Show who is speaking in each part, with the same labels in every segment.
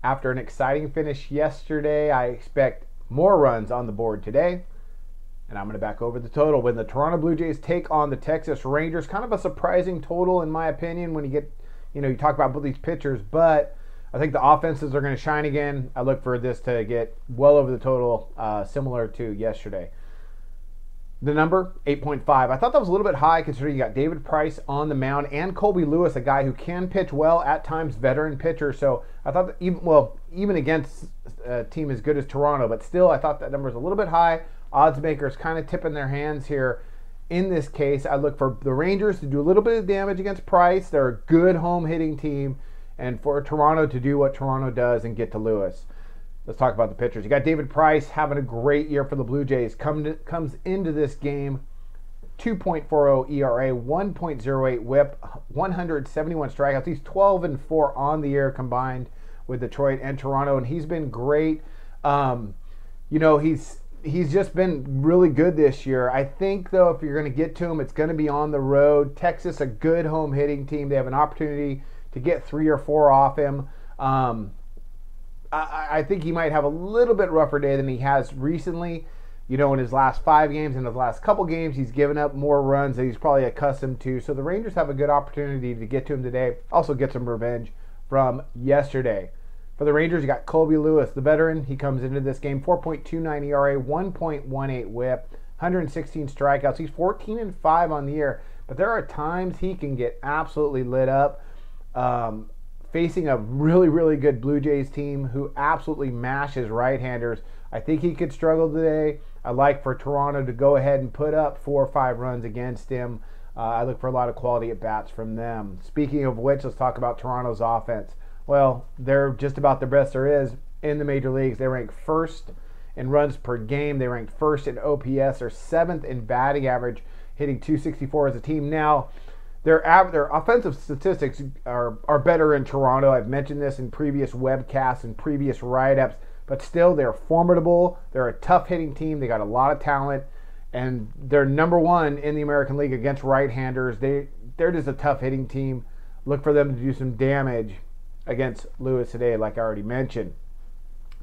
Speaker 1: After an exciting finish yesterday, I expect more runs on the board today. And I'm going to back over the total when the Toronto Blue Jays take on the Texas Rangers. Kind of a surprising total, in my opinion, when you talk about both these pitchers. But I think the offenses are going to shine again. I look for this to get well over the total, similar to yesterday. The number, 8.5. I thought that was a little bit high considering you got David Price on the mound and Colby Lewis, a guy who can pitch well, at times veteran pitcher. So I thought that even against a team as good as Toronto, but still I thought that number is a little bit high. Odds makers kind of tipping their hands here. In this case, I look for the Rangers to do a little bit of damage against Price. They're a good home hitting team. And for Toronto to do what Toronto does and get to Lewis. Let's talk about the pitchers. You got David Price having a great year for the Blue Jays. Comes into this game, 2.40 ERA, 1.08 WHIP, 171 strikeouts. He's 12-4 on the year combined with Detroit and Toronto, and he's been great. He's just been really good this year. I think, though, if you're going to get to him, it's going to be on the road. Texas, a good home hitting team. They have an opportunity to get 3 or 4 off him. I think he might have a little bit rougher day than he has recently. In his last 5 games, in his last couple games, he's given up more runs than he's probably accustomed to. So the Rangers have a good opportunity to get to him today. Also get some revenge from yesterday. For the Rangers, you got Colby Lewis, the veteran. He comes into this game, 4.29 ERA, 1.18 WHIP, 116 strikeouts. He's 14-5 on the year. But there are times he can get absolutely lit up. Facing a really, really good Blue Jays team who absolutely mashes right-handers. I think he could struggle today. I like for Toronto to go ahead and put up 4 or 5 runs against him. I look for a lot of quality at-bats from them. Speaking of which, let's talk about Toronto's offense. Well, they're just about the best there is in the major leagues. They rank first in runs per game. They rank first in OPS. They're 7th in batting average, hitting .264 as a team. Now, their offensive statistics are better in Toronto. I've mentioned this in previous webcasts and previous write-ups, but still they're formidable. They're a tough hitting team. They got a lot of talent, and they're number 1 in the American League against right-handers. They're just a tough hitting team. Look for them to do some damage against Lewis today, like I already mentioned.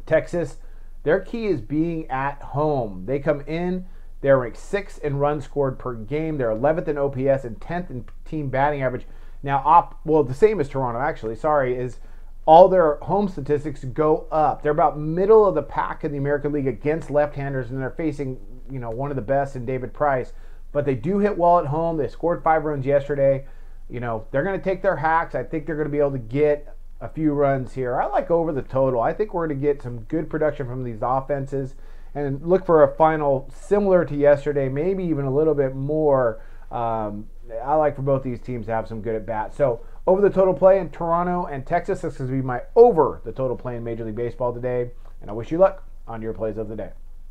Speaker 1: Texas, their key is being at home. They come in. They're ranked 6th in runs scored per game. They're 11th in OPS and 10th in team batting average. Now, the same as Toronto, actually, is all their home statistics go up. They're about middle of the pack in the American League against left-handers, and they're facing, one of the best in David Price. But they do hit well at home. They scored 5 runs yesterday. They're going to take their hacks. I think they're going to be able to get a few runs here. I like over the total. I think we're going to get some good production from these offenses. And look for a final similar to yesterday, maybe even a little bit more. I like for both these teams to have some good at-bats. So over the total play in Toronto and Texas, this is going to be my over the total play in Major League Baseball today. And I wish you luck on your plays of the day.